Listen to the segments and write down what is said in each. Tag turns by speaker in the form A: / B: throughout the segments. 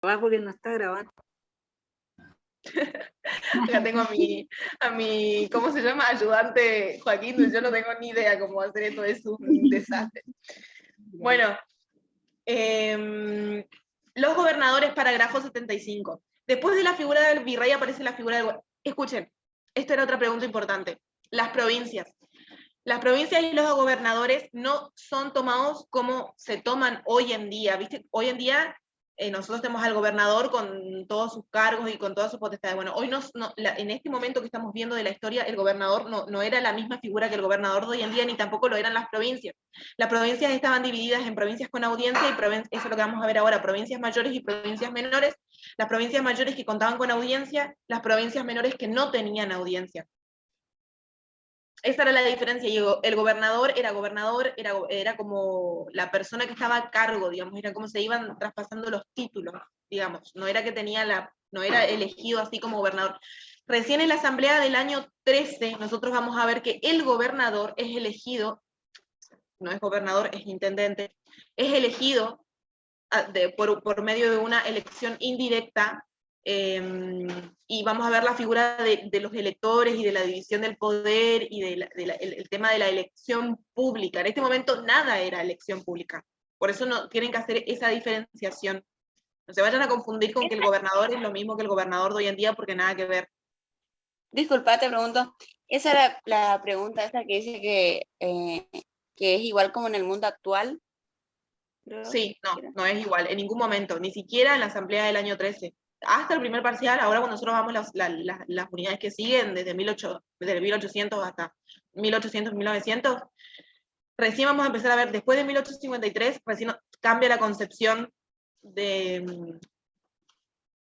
A: Porque no está grabando.
B: Acá tengo a mi, ¿cómo se llama? Ayudante Joaquín, yo no tengo ni idea cómo hacer esto, es un desastre. Bueno, los gobernadores, parágrafo 75. Después de la figura del virrey aparece la figura del... Escuchen, esto era otra pregunta importante. Las provincias. Las provincias y los gobernadores no son tomados como se toman hoy en día, ¿viste? Hoy en día nosotros tenemos al gobernador con todos sus cargos y con todas sus potestades. Bueno, hoy en este momento que estamos viendo de la historia, el gobernador no era la misma figura que el gobernador de hoy en día, ni tampoco lo eran las provincias. Las provincias estaban divididas en provincias con audiencia, y eso es lo que vamos a ver ahora, provincias mayores y provincias menores. Las provincias mayores que contaban con audiencia, las provincias menores que no tenían audiencia. Esa era la diferencia. El gobernador, era como la persona que estaba a cargo, digamos, era como se iban traspasando los títulos, digamos, no era que no era elegido así como gobernador. Recién en la asamblea del año 13, nosotros vamos a ver que el gobernador es elegido, no es gobernador, es intendente, es elegido por medio de una elección indirecta. Y vamos a ver la figura de los electores y de la división del poder y el tema de la elección pública. En este momento nada era elección pública, por eso no tienen que hacer esa diferenciación. No se vayan a confundir con que el gobernador es lo mismo que el gobernador de hoy en día, porque nada que ver.
C: Disculpa, te pregunto, esa era la pregunta esa que dice que es igual como en el mundo actual.
B: Sí, no es igual, en ningún momento, ni siquiera en la asamblea del año 13. Hasta el primer parcial, ahora cuando nosotros vamos las unidades que siguen, desde 1800 hasta 1800, 1900, recién vamos a empezar a ver, después de 1853, recién cambia la concepción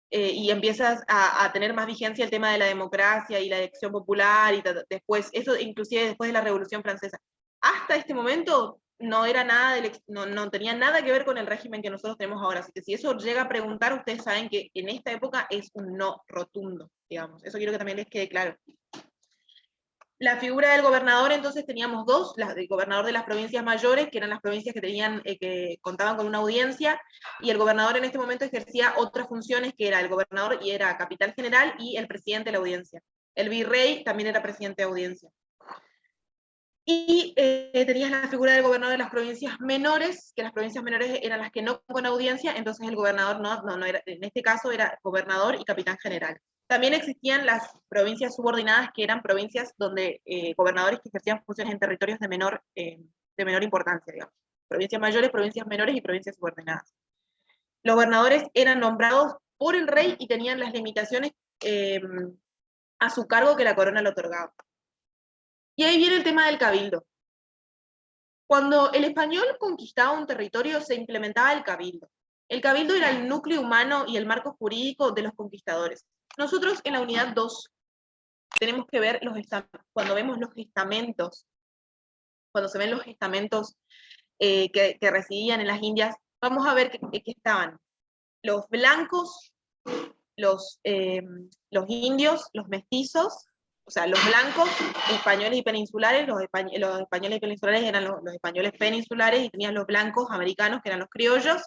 B: y empiezas a tener más vigencia el tema de la democracia y la elección popular, y después, eso inclusive después de la Revolución Francesa. Hasta este momento no era nada, no tenía nada que ver con el régimen que nosotros tenemos ahora, así que si eso llega a preguntar, ustedes saben que en esta época es un no rotundo, digamos, eso quiero que también les quede claro. La figura del gobernador, entonces teníamos dos, el gobernador de las provincias mayores, que eran las provincias que contaban con una audiencia, y el gobernador en este momento ejercía otras funciones, que era el gobernador y era capital general y el presidente de la audiencia. El virrey también era presidente de audiencia. Y tenías la figura del gobernador de las provincias menores, que las provincias menores eran las que no con audiencia, entonces el gobernador no era, en este caso era gobernador y capitán general. También existían las provincias subordinadas, que eran provincias donde gobernadores que ejercían funciones en territorios de menor importancia, digamos. Provincias mayores, provincias menores y provincias subordinadas. Los gobernadores eran nombrados por el rey y tenían las limitaciones a su cargo que la corona le otorgaba. Y ahí viene el tema del cabildo. Cuando el español conquistaba un territorio, se implementaba el cabildo. El cabildo era el núcleo humano y el marco jurídico de los conquistadores. Nosotros en la unidad 2 tenemos que ver cuando vemos los estamentos, cuando se ven los estamentos que residían en las Indias, vamos a ver que estaban los blancos, los indios, los mestizos, o sea, los blancos, españoles y peninsulares, los españoles y peninsulares eran los españoles peninsulares, y tenían los blancos americanos, que eran los criollos.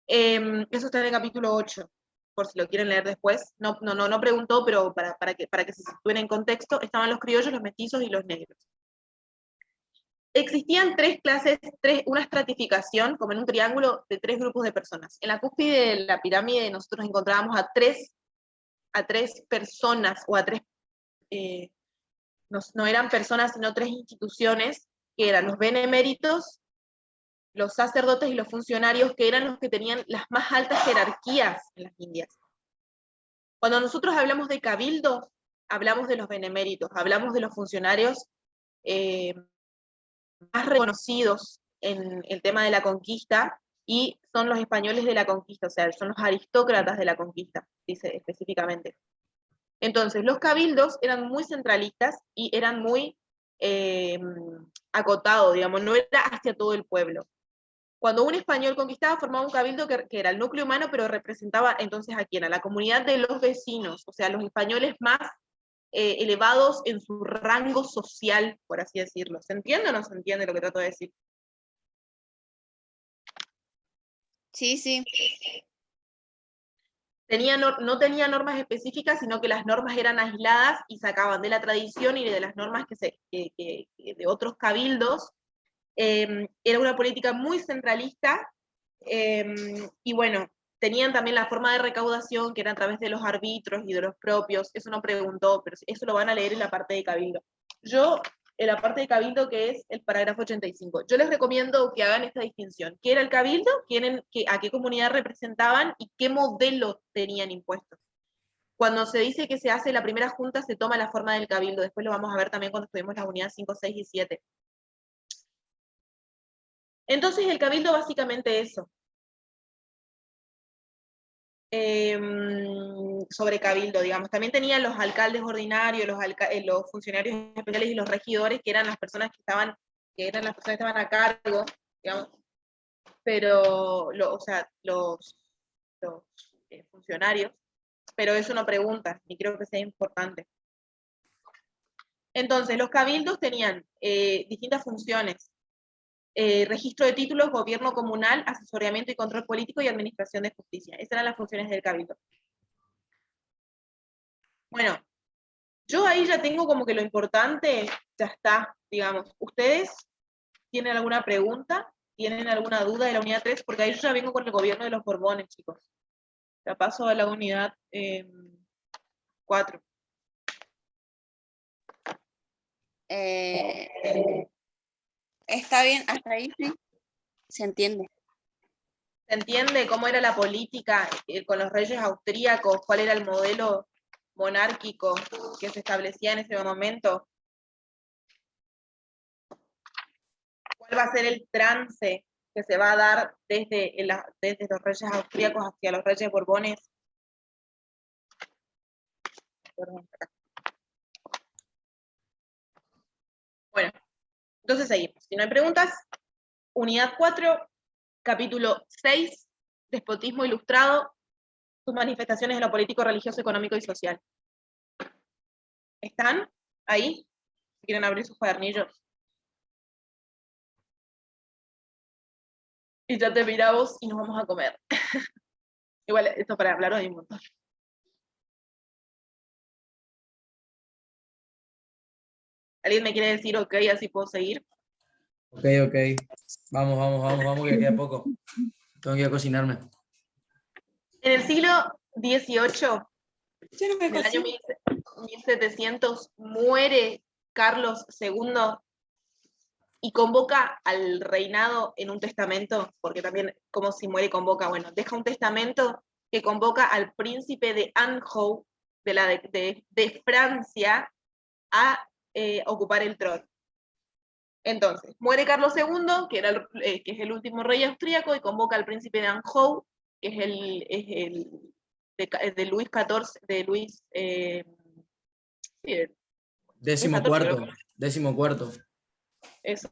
B: Eso está en el capítulo 8, por si lo quieren leer después. No preguntó, pero para que se sitúen en contexto, estaban los criollos, los mestizos y los negros. Existían tres clases, una estratificación, como en un triángulo, de tres grupos de personas. En la cúspide de la pirámide nosotros encontrábamos a tres personas, o a tres, no eran personas, sino tres instituciones, que eran los beneméritos, los sacerdotes y los funcionarios, que eran los que tenían las más altas jerarquías en las Indias. Cuando nosotros hablamos de cabildo, hablamos de los beneméritos, hablamos de los funcionarios más reconocidos en el tema de la conquista, y son los españoles de la conquista, o sea, son los aristócratas de la conquista, dice específicamente. Entonces, los cabildos eran muy centralistas y eran muy acotados, digamos, no era hacia todo el pueblo. Cuando un español conquistaba, formaba un cabildo que era el núcleo humano, pero representaba entonces a quién, a la comunidad de los vecinos, o sea, los españoles más elevados en su rango social, por así decirlo. ¿Se entiende o no se entiende lo que trato de decir?
C: Sí, sí.
B: no tenía normas específicas, sino que las normas eran aisladas y sacaban de la tradición y de las normas de otros cabildos. Era una política muy centralista, y bueno, tenían también la forma de recaudación, que era a través de los árbitros y de los propios. Eso no preguntó, pero eso lo van a leer en la parte de cabildo. Yo, en la parte de cabildo, que es el parágrafo 85, yo les recomiendo que hagan esta distinción. ¿Qué era el cabildo? A qué comunidad representaban y qué modelo tenían impuestos. Cuando se dice que se hace la primera junta, se toma la forma del cabildo. Después lo vamos a ver también cuando estudiemos las unidades 5, 6 y 7. Entonces el cabildo básicamente eso. Sobre cabildo, digamos. También tenían los alcaldes ordinarios, los funcionarios especiales y los regidores, que eran las personas que estaban a cargo, digamos, pero, o sea, los funcionarios, pero eso no pregunta, y creo que sea importante. Entonces, los cabildos tenían distintas funciones: registro de títulos, gobierno comunal, asesoramiento y control político y administración de justicia. Esas eran las funciones del cabildo. Bueno, yo ahí ya tengo como que lo importante ya está, digamos. ¿Ustedes tienen alguna pregunta? ¿Tienen alguna duda de la unidad 3? Porque ahí yo ya vengo con el gobierno de los Borbones, chicos. Ya paso a la unidad 4.
C: Está bien, hasta ahí sí se entiende.
B: ¿Se entiende cómo era la política con los reyes austríacos? ¿Cuál era el modelo monárquico que se establecía en ese momento? ¿Cuál va a ser el trance que se va a dar desde los reyes austríacos hacia los reyes borbones? Bueno, entonces seguimos. Si no hay preguntas, unidad 4, capítulo 6, despotismo ilustrado, sus manifestaciones en lo político, religioso, económico y social. ¿Están ahí? Si quieren abrir sus cuadernillos. Y ya te miramos y nos vamos a comer. Igual, esto para hablar hoy un montón. ¿Alguien me quiere decir ok, así puedo seguir?
A: Ok. Vamos, que queda poco. Tengo que ir a cocinarme.
B: En el siglo XVIII, en el año
C: 1700,
B: 1700, muere Carlos II y convoca al reinado en un testamento, porque también como si muere convoca, bueno, deja un testamento que convoca al príncipe de Anjou de Francia a ocupar el trono. Entonces, muere Carlos II, que es el último rey austríaco, y convoca al príncipe de Anjou, que es de Luis XIV, de Luis... sí,
A: Décimo cuarto.
B: eso.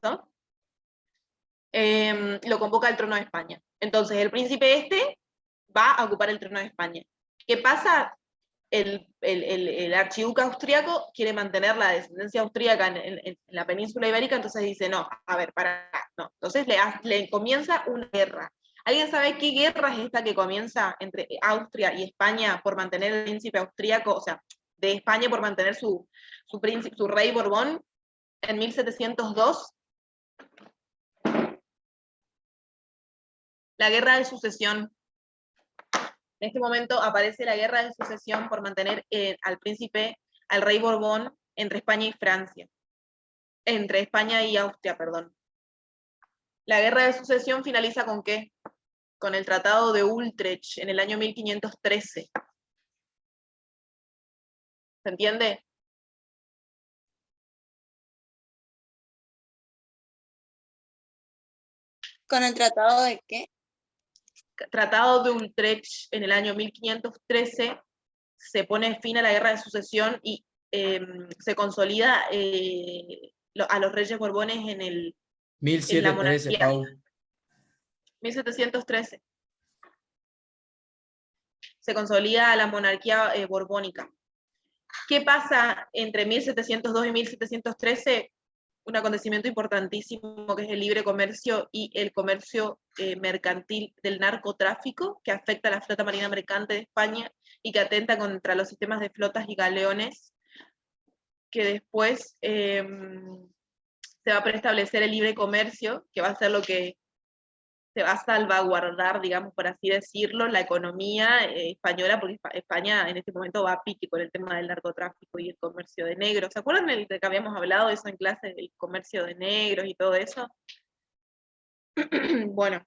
B: Lo convoca al trono de España. Entonces, el príncipe va a ocupar el trono de España. ¿Qué pasa? El archiduque austriaco quiere mantener la descendencia austríaca en la península ibérica, entonces dice, no, a ver, no. Entonces le comienza una guerra. ¿Alguien sabe qué guerra es esta que comienza entre Austria y España por mantener el príncipe austríaco, o sea, de España por mantener su rey Borbón en 1702? La guerra de sucesión. En este momento aparece la guerra de sucesión por mantener al rey Borbón entre España y Francia. Entre España y Austria, perdón. La guerra de sucesión finaliza ¿con qué? Con el Tratado de Utrecht en el año 1513. ¿Se entiende?
C: ¿con el tratado de qué?
B: Tratado de Utrecht en el año 1513 se pone fin a la guerra de sucesión y se consolida a los reyes borbones en la
A: 1713,
B: monarquía.
A: Pau.
B: 1713. Se consolida la monarquía borbónica. ¿Qué pasa entre 1702 y 1713? un acontecimiento importantísimo que es el libre comercio y el comercio mercantil del narcotráfico, que afecta a la flota marina mercante de España y que atenta contra los sistemas de flotas y galeones, que después se va a preestablecer el libre comercio, que va a ser lo que se va a salvaguardar, digamos, por así decirlo, la economía española, porque España en este momento va a pique con el tema del narcotráfico y el comercio de negros. ¿Se acuerdan de que habíamos hablado de eso en clase, del comercio de negros y todo eso? Bueno,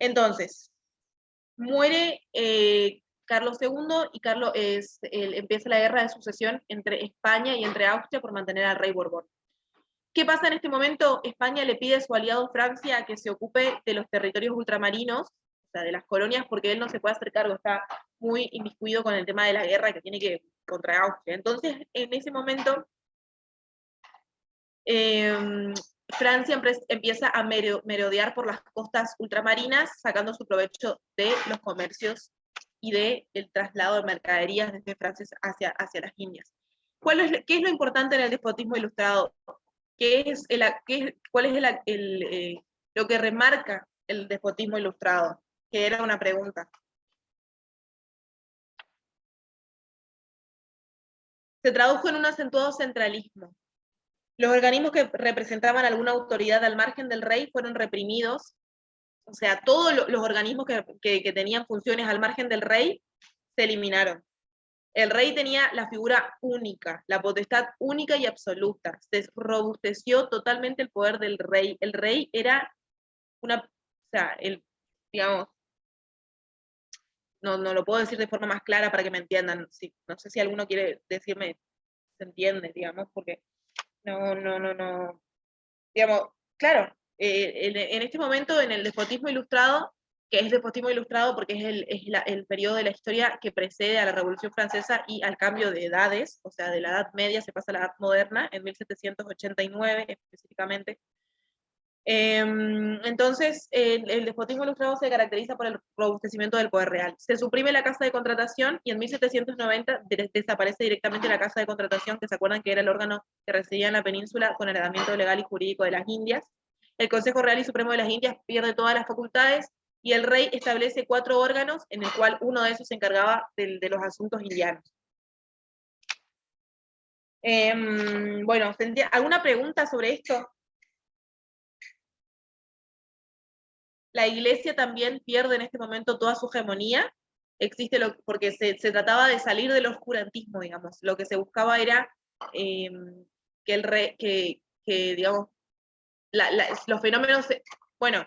B: entonces, muere Carlos II y empieza la guerra de sucesión entre España y entre Austria por mantener al rey Borbón. ¿Qué pasa en este momento? España le pide a su aliado Francia que se ocupe de los territorios ultramarinos, o sea, de las colonias, porque él no se puede hacer cargo, está muy inmiscuido con el tema de la guerra que tiene que contra Austria. Entonces, en ese momento, Francia empieza a merodear por las costas ultramarinas, sacando su provecho de los comercios y del traslado de mercaderías desde Francia hacia las Indias. ¿Qué es lo importante en el despotismo ilustrado? ¿Cuál es lo que remarca el despotismo ilustrado? Que era una pregunta. Se tradujo en un acentuado centralismo. Los organismos que representaban alguna autoridad al margen del rey fueron reprimidos, o sea, todos los organismos que tenían funciones al margen del rey se eliminaron. El rey tenía la figura única, la potestad única y absoluta. Se robusteció totalmente el poder del rey. El rey era digamos, no lo puedo decir de forma más clara para que me entiendan. Sí, no sé si alguno quiere decirme, se entiende, digamos, porque no. Digamos, claro, en este momento, en el despotismo ilustrado, que es despotismo ilustrado porque es el periodo de la historia que precede a la Revolución Francesa y al cambio de edades, o sea, de la Edad Media se pasa a la Edad Moderna, en 1789 específicamente. Entonces, el despotismo ilustrado se caracteriza por el robustecimiento del poder real. Se suprime la Casa de Contratación y en 1790 desaparece directamente la Casa de Contratación, que se acuerdan que era el órgano que residía en la península con el heredamiento legal y jurídico de las Indias. El Consejo Real y Supremo de las Indias pierde todas las facultades y el rey establece 4 órganos, en el cual uno de esos se encargaba de los asuntos indianos. Bueno, ¿alguna pregunta sobre esto? La iglesia también pierde en este momento toda su hegemonía, porque se trataba de salir del oscurantismo, digamos. Lo que se buscaba era que el rey, digamos, los fenómenos, bueno,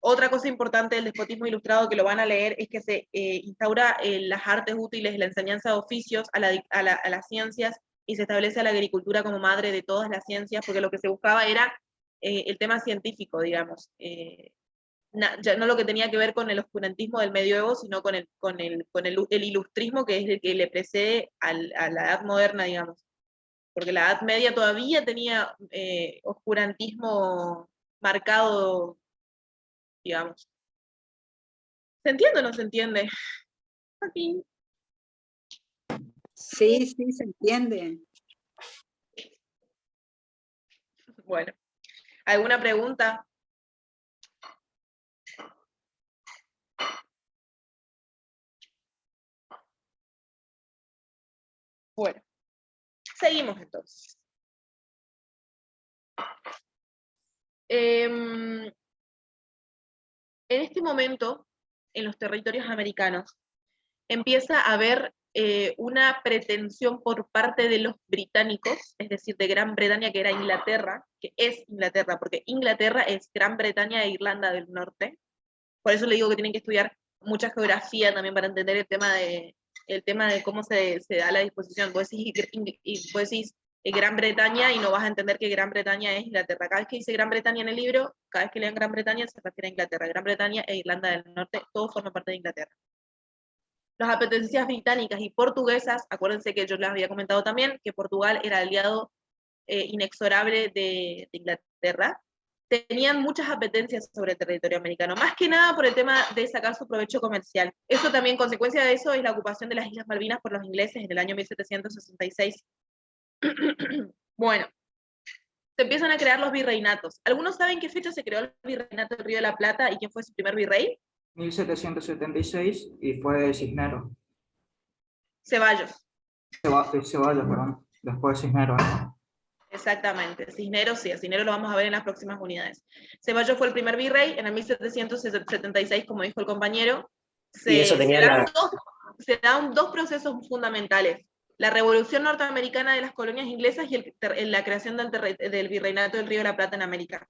B: otra cosa importante del despotismo ilustrado que lo van a leer es que se instaura las artes útiles, la enseñanza de oficios a las ciencias y se establece a la agricultura como madre de todas las ciencias, porque lo que se buscaba era el tema científico, digamos. Ya no lo que tenía que ver con el oscurantismo del medioevo, sino con el ilustrismo, que es el que le precede a la Edad Moderna, digamos. Porque la Edad Media todavía tenía oscurantismo marcado, digamos. ¿Se entiende o no se entiende?
D: Sí, se entiende.
B: Bueno, ¿alguna pregunta? Bueno, seguimos entonces. En este momento, en los territorios americanos, empieza a haber una pretensión por parte de los británicos, es decir, de Gran Bretaña, que era Inglaterra, que es Inglaterra, porque Inglaterra es Gran Bretaña e Irlanda del Norte. Por eso le digo que tienen que estudiar mucha geografía también para entender el tema de cómo se da la disposición. Vos decís Gran Bretaña y no vas a entender que Gran Bretaña es Inglaterra. Cada vez que dice Gran Bretaña en el libro, cada vez que lean Gran Bretaña se refiere a Inglaterra. Gran Bretaña e Irlanda del Norte, todo forma parte de Inglaterra. Las apetencias británicas y portuguesas, acuérdense que yo les había comentado también que Portugal era aliado inexorable de Inglaterra, tenían muchas apetencias sobre el territorio americano, más que nada por el tema de sacar su provecho comercial. Eso también, consecuencia de eso, es la ocupación de las Islas Malvinas por los ingleses en el año 1766. Bueno, se empiezan a crear los virreinatos. ¿Algunos saben qué fecha se creó el virreinato del Río de la Plata y quién fue su primer virrey?
E: 1776 y fue Cisneros.
B: Ceballos.
E: Ceballos, perdón. Después Cisneros.
B: Exactamente, Cisneros sí, a Cisneros lo vamos a ver en las próximas unidades. Ceballos fue el primer virrey en el 1776, como dijo el compañero.
F: Y eso tenía
B: Se dan dos procesos fundamentales: la Revolución Norteamericana de las colonias inglesas y la creación del Virreinato del Río de la Plata en América.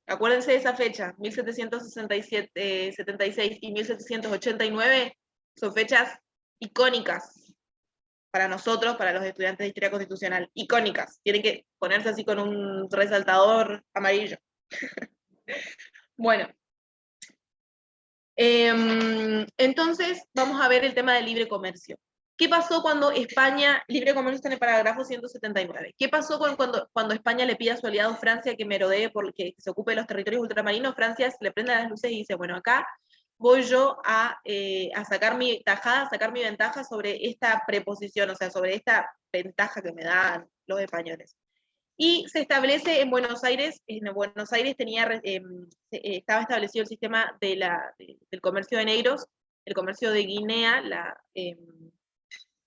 B: Acuérdense de esa fecha, 1767, 76 y 1789, son fechas icónicas para nosotros, para los estudiantes de Historia Constitucional, icónicas. Tienen que ponerse así con un resaltador amarillo. Bueno. Entonces, vamos a ver el tema del libre comercio. ¿Qué pasó cuando España, libre comercio está en el parágrafo 179, qué pasó cuando España le pide a su aliado Francia que merodee porque se ocupe de los territorios ultramarinos? Francia le prende las luces y dice, bueno, acá voy yo a sacar mi tajada, a sacar mi ventaja sobre esta preposición, o sea, sobre esta ventaja que me dan los españoles. Y se establece en Buenos Aires estaba establecido el sistema del comercio de negros, el comercio de Guinea, la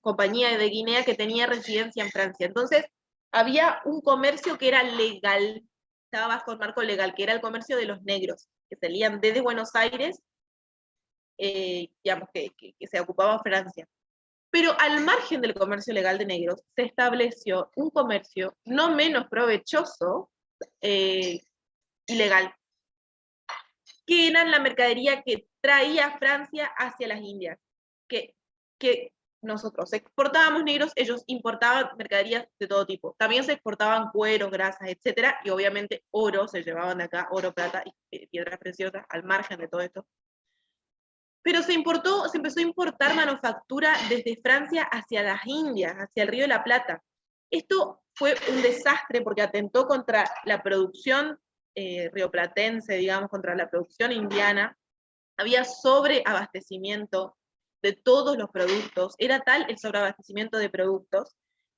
B: compañía de Guinea que tenía residencia en Francia. Entonces, había un comercio que era legal, estaba bajo el marco legal, que era el comercio de los negros, que salían desde Buenos Aires, digamos, que se ocupaba Francia. Pero al margen del comercio legal de negros, se estableció un comercio no menos provechoso, ilegal, que era la mercadería que traía Francia hacia las Indias, que nosotros exportábamos negros, ellos importaban mercaderías de todo tipo. También se exportaban cueros, grasas, etcétera, y obviamente oro, se llevaban de acá, oro, plata y piedras preciosas, al margen de todo esto. Pero se empezó a importar manufactura desde Francia hacia las Indias, hacia el Río de la Plata. Esto fue un desastre porque atentó contra la producción rioplatense, digamos, contra la producción indiana. Había sobreabastecimiento de todos los productos. Era tal el sobreabastecimiento de productos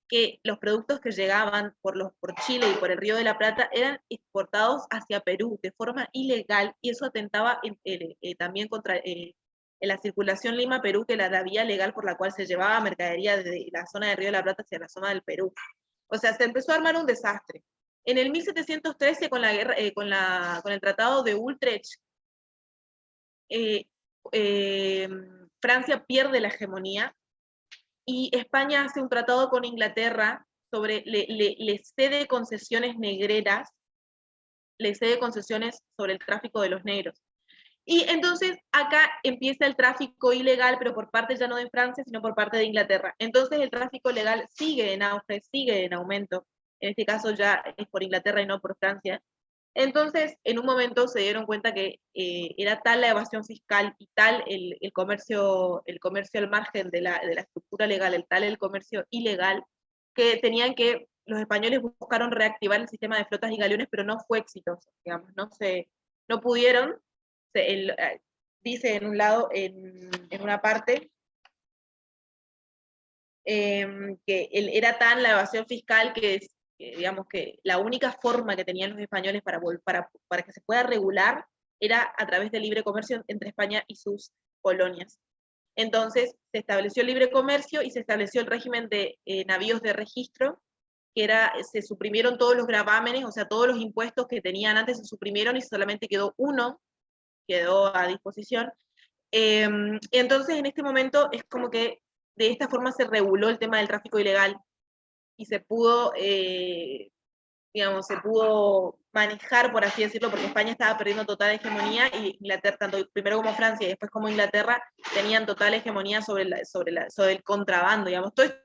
B: que los productos que llegaban por Chile y por el Río de la Plata eran exportados hacia Perú de forma ilegal, y eso atentaba también contra la circulación Lima-Perú, que era la vía legal por la cual se llevaba mercadería desde la zona del Río de la Plata hacia la zona del Perú. O sea, se empezó a armar un desastre. En el 1713, con el Tratado de Utrecht, Francia pierde la hegemonía y España hace un tratado con Inglaterra le cede concesiones negreras, le cede concesiones sobre el tráfico de los negros. Y entonces acá empieza el tráfico ilegal, pero por parte ya no de Francia, sino por parte de Inglaterra. Entonces el tráfico legal sigue en auge, sigue en aumento. En este caso ya es por Inglaterra y no por Francia. Entonces, en un momento se dieron cuenta que era tal la evasión fiscal y tal el comercio al margen de la estructura legal, el comercio ilegal, que los españoles buscaron reactivar el sistema de flotas y galeones, pero no fue exitoso, digamos, no pudieron. Dice en un lado, en una parte, que era tan la evasión fiscal que digamos que la única forma que tenían los españoles para que se pueda regular era a través del libre comercio entre España y sus colonias. Entonces se estableció el libre comercio y se estableció el régimen de navíos de registro, que se suprimieron todos los gravámenes, o sea, todos los impuestos que tenían antes se suprimieron y solamente quedó uno, quedó a disposición. Entonces en este momento es como que de esta forma se reguló el tema del tráfico ilegal y se pudo manejar, por así decirlo, porque España estaba perdiendo total hegemonía y Inglaterra, tanto primero como Francia y después como Inglaterra, tenían total hegemonía sobre el contrabando, digamos, todo esto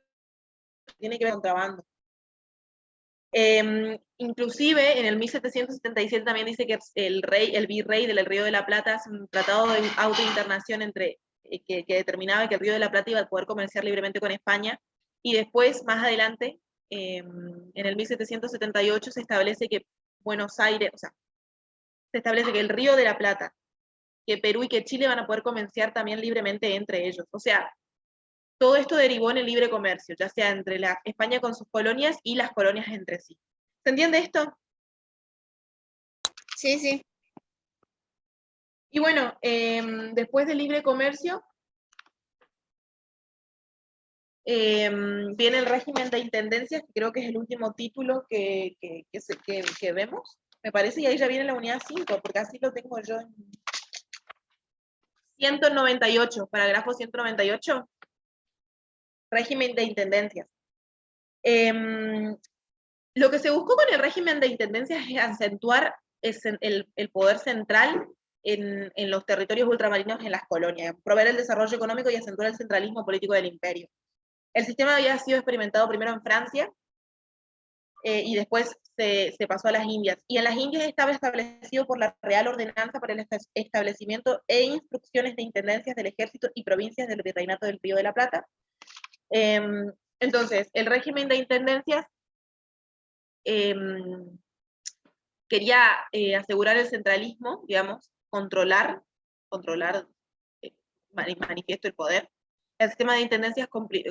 B: tiene que ver con contrabando. Inclusive en el 1777 también dice que el virrey del Río de la Plata hace un tratado de autointernación que determinaba que el Río de la Plata iba a poder comerciar libremente con España, y después, más adelante, en el 1778 se establece que Buenos Aires, o sea, se establece que el Río de la Plata, que Perú y que Chile van a poder comerciar también libremente entre ellos. O sea, todo esto derivó en el libre comercio, ya sea entre la España con sus colonias y las colonias entre sí. ¿Se entiende esto?
C: Sí, sí.
B: Y bueno, después del libre comercio, viene el régimen de intendencias, que creo que es el último título que vemos, me parece, y ahí ya viene la unidad 5, porque así lo tengo yo en 198, parágrafo 198, régimen de intendencias. Lo que se buscó con el régimen de intendencias es acentuar el poder central en los territorios ultramarinos en las colonias, proveer el desarrollo económico y acentuar el centralismo político del imperio. El sistema había sido experimentado primero en Francia y después se pasó a las Indias. Y en las Indias estaba establecido por la Real Ordenanza para el establecimiento e instrucciones de intendencias del ejército y provincias del Virreinato del Río de la Plata. Entonces, el régimen de intendencias quería asegurar el centralismo, digamos, controlar manifiesto el poder. El sistema de intendencias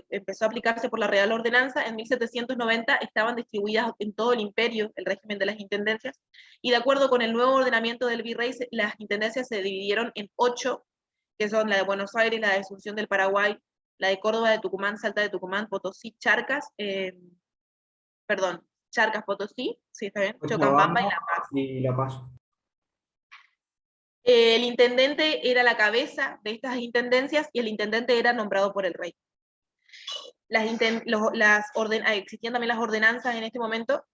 B: empezó a aplicarse por la Real Ordenanza. En 1790 estaban distribuidas en todo el imperio el régimen de las intendencias, y de acuerdo con el nuevo ordenamiento del virrey, las intendencias se dividieron en 8, que son la de Buenos Aires, la de Asunción del Paraguay, la de Córdoba, de Tucumán, Salta de Tucumán, Potosí, Charcas, Charcas, Potosí, sí, está bien, Chocambamba y La Paz.
E: Y La Paz.
B: El intendente era la cabeza de estas intendencias y el intendente era nombrado por el rey. Existían también las ordenanzas en este momento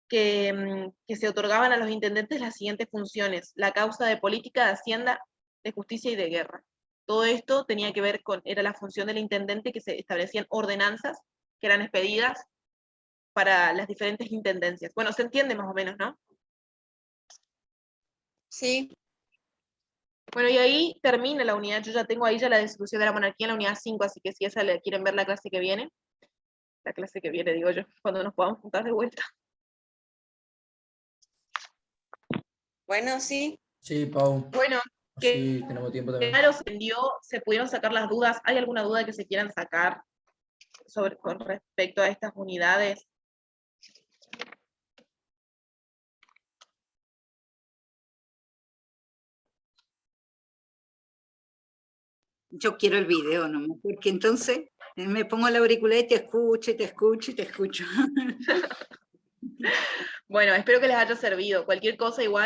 B: que se otorgaban a los intendentes las siguientes funciones: la causa de política, de hacienda, de justicia y de guerra. Todo esto tenía que ver era la función del intendente, que se establecían ordenanzas que eran expedidas para las diferentes intendencias. Bueno, se entiende más o menos, ¿no?
C: Sí.
B: Bueno, y ahí termina la unidad. Yo ya tengo ahí la disolución de la monarquía en la unidad 5, así que si esa le quieren ver la clase que viene, digo yo, cuando nos podamos juntar de vuelta.
C: Bueno, sí.
A: Sí, Pau.
B: Bueno,
A: Sí, tenemos tiempo también.
B: claro, se pudieron sacar las dudas. ¿Hay alguna duda que se quieran sacar con respecto a estas unidades?
D: Yo quiero el video nomás, porque entonces me pongo la auricular y te escucho, y te escucho, y te escucho.
B: Bueno, espero que les haya servido. Cualquier cosa igual.